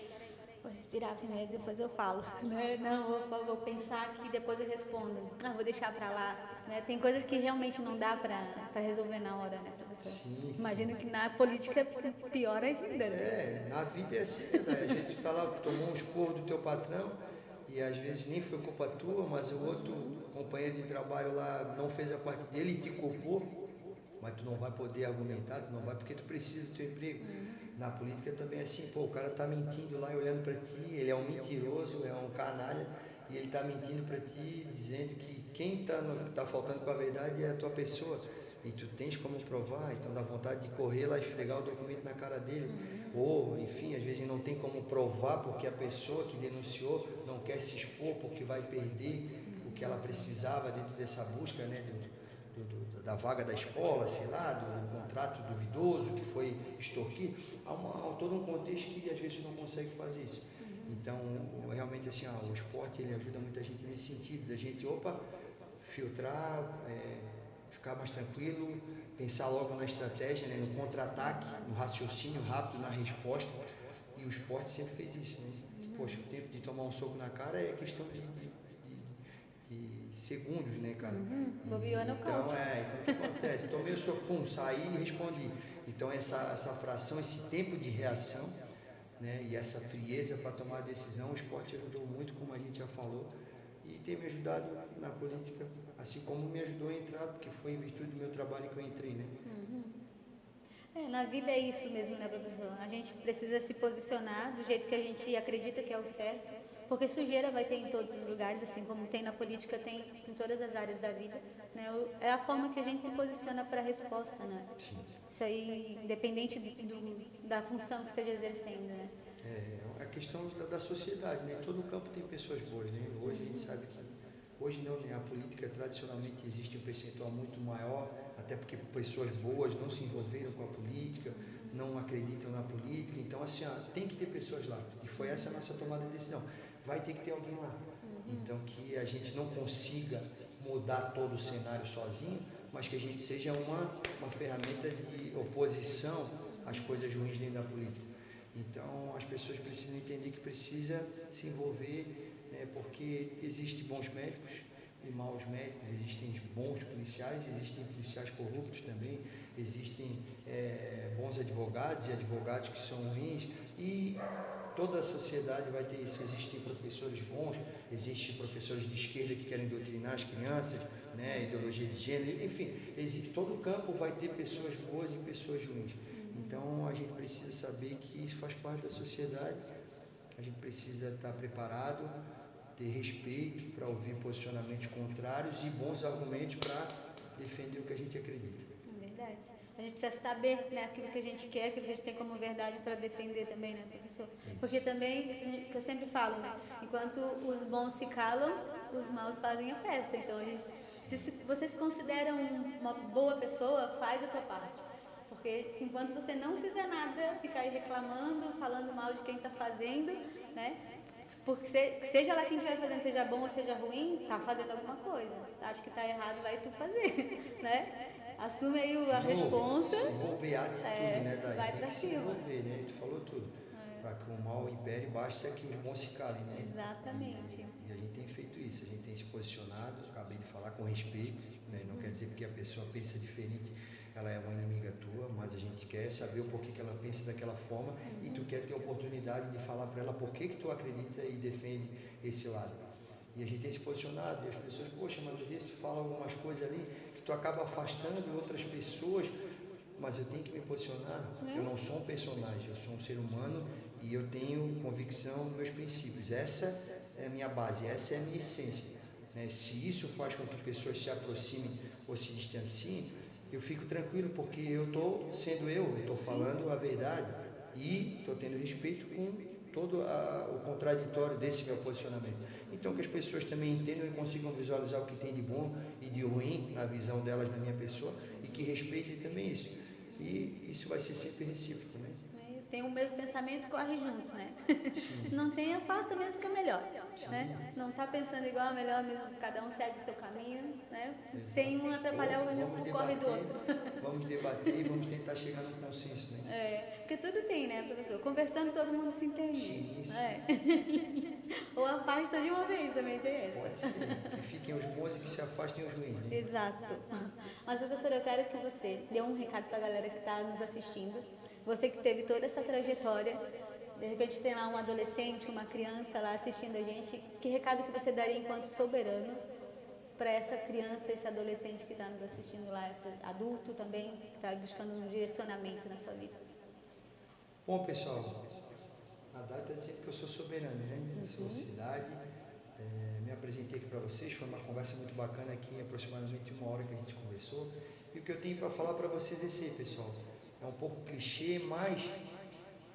Vou respirar primeiro, depois eu falo, né? Não, vou pensar aqui, depois eu respondo. Vou deixar pra lá, né? Tem coisas que realmente não dá pra resolver na hora, né, professor? Sim. Imagino que na política é pior ainda, né? Na vida é assim, né? Às vezes tu tá lá, tomou um esporro do teu patrão e às vezes nem foi culpa tua, mas o outro companheiro de trabalho lá não fez a parte dele e te culpou, mas tu não vai poder argumentar, tu não vai porque tu precisa do teu emprego. Na política também é assim, o cara tá mentindo lá e olhando para ti, ele é um mentiroso, é um canalha, e ele tá mentindo para ti, dizendo que quem tá faltando com a verdade é a tua pessoa, e tu tens como provar, então dá vontade de correr lá e esfregar o documento na cara dele, ou enfim, às vezes não tem como provar porque a pessoa que denunciou não quer se expor porque vai perder o que ela precisava dentro dessa busca, né, da vaga da escola, sei lá, do contrato duvidoso que foi extorquido, há todo um contexto que às vezes não consegue fazer isso. Então, realmente assim, o esporte ele ajuda muita gente nesse sentido, da gente, filtrar, ficar mais tranquilo, pensar logo na estratégia, né, no contra-ataque, no raciocínio rápido, na resposta, e o esporte sempre fez isso, né? Poxa, o tempo de tomar um soco na cara é questão de segundos, né, cara? Então, então o que acontece? Tomei o soco, saí e respondi. Então essa fração, esse tempo de reação, né, e essa frieza para tomar a decisão, o esporte ajudou muito, como a gente já falou, e tem me ajudado na política, assim como me ajudou a entrar, porque foi em virtude do meu trabalho que eu entrei, né? Na vida é isso mesmo, né, professor? A gente precisa se posicionar do jeito que a gente acredita que é o certo, porque sujeira vai ter em todos os lugares, assim como tem na política, tem em todas as áreas da vida, né? É a forma que a gente se posiciona para a resposta, né? Sim. Isso aí, independente da função que esteja exercendo, né? É a questão da sociedade, né? Todo campo tem pessoas boas, né? Hoje a gente sabe que hoje não, né? A política tradicionalmente existe um percentual muito maior, até porque pessoas boas não se envolveram com a política, não acreditam na política, então assim, tem que ter pessoas lá, e foi essa a nossa tomada de decisão, vai ter que ter alguém lá, então que a gente não consiga mudar todo o cenário sozinho, mas que a gente seja uma ferramenta de oposição às coisas ruins dentro da política. Então as pessoas precisam entender que precisa se envolver, né, porque existem bons médicos e maus médicos, existem bons policiais, existem policiais corruptos também, existem bons advogados e advogados que são ruins, e toda a sociedade vai ter isso. Existem professores bons, existem professores de esquerda que querem doutrinar as crianças, né, ideologia de gênero, enfim, todo campo vai ter pessoas boas e pessoas ruins. Então a gente precisa saber que isso faz parte da sociedade, a gente precisa estar preparado, ter respeito para ouvir posicionamentos contrários e bons argumentos para defender o que a gente acredita. É verdade. A gente precisa saber, né, aquilo que a gente quer, aquilo que a gente tem como verdade para defender também, né, professor? Porque também, que eu sempre falo, né, enquanto os bons se calam, os maus fazem a festa. Então, se você se considera uma boa pessoa, faz a tua parte. Porque se enquanto você não fizer nada, ficar aí reclamando, falando mal de quem está fazendo, né? Porque seja lá quem estiver fazendo, seja bom ou seja ruim, tá fazendo alguma coisa. Acho que tá errado, vai tu fazer, né? Assume aí a responsa. Se envolver a atitude, né, Dai? Vai Tem pra que se cima. envolver, né? Tu falou tudo. Para que o mal impere, basta que os bons se calem, né? Exatamente. E a gente tem feito isso, a gente tem se posicionado, acabei de falar, com respeito, né? Não quer dizer porque a pessoa pensa diferente, ela é uma inimiga tua, mas a gente quer saber o porquê que ela pensa daquela forma e tu quer ter a oportunidade de falar para ela por que tu acredita e defende esse lado. E a gente tem se posicionado e as pessoas, poxa, mas às vezes tu fala algumas coisas ali que tu acaba afastando outras pessoas, mas eu tenho que me posicionar. Eu não sou um personagem, eu sou um ser humano e eu tenho convicção nos meus princípios. Essa é a minha base, essa é a minha essência, né? Se isso faz com que pessoas se aproximem ou se distanciem, eu fico tranquilo porque eu estou sendo eu estou falando a verdade e estou tendo respeito com todo o contraditório desse meu posicionamento. Então, que as pessoas também entendam e consigam visualizar o que tem de bom e de ruim na visão delas na minha pessoa e que respeitem também isso. E isso vai ser sempre recíproco, né? Tem o mesmo pensamento, corre junto, né? Se não tem, afasta mesmo que é melhor, né? Não tá pensando igual, é melhor mesmo, cada um segue o seu caminho, né? Exato. Sem um atrapalhar o corre do outro. Vamos debater e vamos tentar chegar num consenso, né? Porque tudo tem, né, professor? Conversando todo mundo se entende. Sim, sim. Ou afasta de uma vez, também tem essa. Pode ser, que fiquem os bons e que se afastem os ruins, né? Exato. Mas, professor, eu quero que você dê um recado para a galera que está nos assistindo. Você que teve toda essa trajetória, de repente tem lá um adolescente, uma criança lá assistindo a gente, que recado que você daria enquanto soberano para essa criança, esse adolescente que está nos assistindo lá, esse adulto também, que está buscando um direcionamento na sua vida? Bom, pessoal, a Dai está dizendo que eu sou soberano, né? Sou cidade, me apresentei aqui para vocês, foi uma conversa muito bacana aqui, aproximadamente 1 hora que a gente conversou. E o que eu tenho para falar para vocês é esse aí, pessoal. É um pouco clichê, mas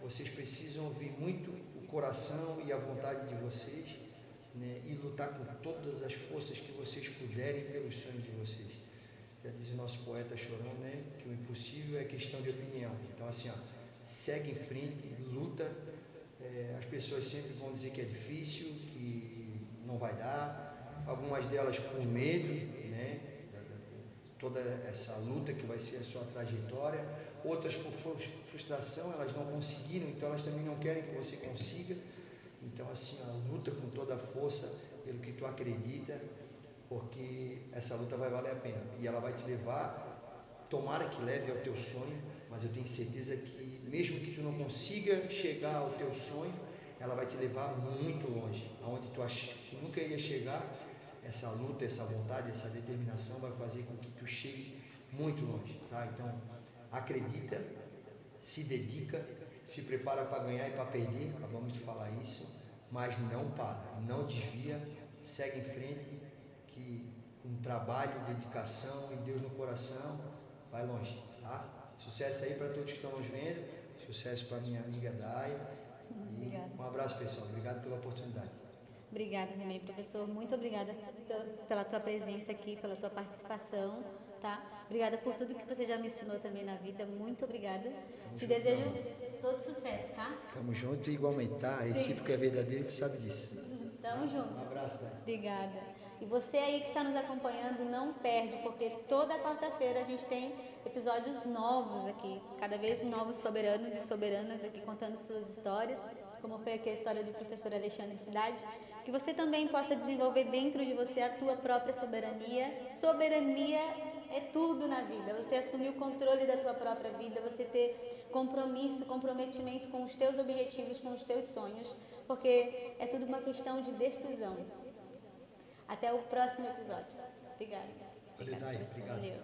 vocês precisam ouvir muito o coração e a vontade de vocês, né? E lutar com todas as forças que vocês puderem pelos sonhos de vocês. Já diz o nosso poeta Chorão, né? Que o impossível é questão de opinião. Então, assim, ó, segue em frente, luta. As pessoas sempre vão dizer que é difícil, que não vai dar. Algumas delas por medo, né? Toda essa luta que vai ser a sua trajetória, outras por frustração, elas não conseguiram, então elas também não querem que você consiga. Então, assim, a luta com toda a força pelo que tu acredita, porque essa luta vai valer a pena e ela vai te levar, tomara que leve ao teu sonho, mas eu tenho certeza que mesmo que tu não consiga chegar ao teu sonho, ela vai te levar muito longe, aonde tu acha que nunca ia chegar. Essa luta, essa vontade, essa determinação vai fazer com que tu chegue muito longe, tá? Então, acredita, se dedica, se prepara para ganhar e para perder, acabamos de falar isso, mas não para, não desvia, segue em frente, que com trabalho, dedicação e Deus no coração, vai longe, tá? Sucesso aí para todos que estão nos vendo, sucesso para minha amiga Dai, e um abraço, pessoal, obrigado pela oportunidade. Obrigada também, professor. Muito obrigada pela tua presença aqui, pela tua participação, tá? Obrigada por tudo que você já me ensinou também na vida. Muito obrigada. Te desejo todo sucesso, tá? Tamo junto igualmente, tá? Recíproco é verdadeiro, tu sabe disso. Tamo junto. Um abraço, tá? Obrigada. E você aí que está nos acompanhando, não perde, porque toda quarta-feira a gente tem episódios novos aqui, cada vez novos soberanos e soberanas aqui contando suas histórias, como foi aqui a história do professor Alexandre Cidade, que você também possa desenvolver dentro de você a tua própria soberania. Soberania é tudo na vida, você assumir o controle da tua própria vida, você ter compromisso, comprometimento com os teus objetivos, com os teus sonhos, porque é tudo uma questão de decisão. Até o próximo episódio. Obrigada. Valeu, Dai. Obrigado. Valeu.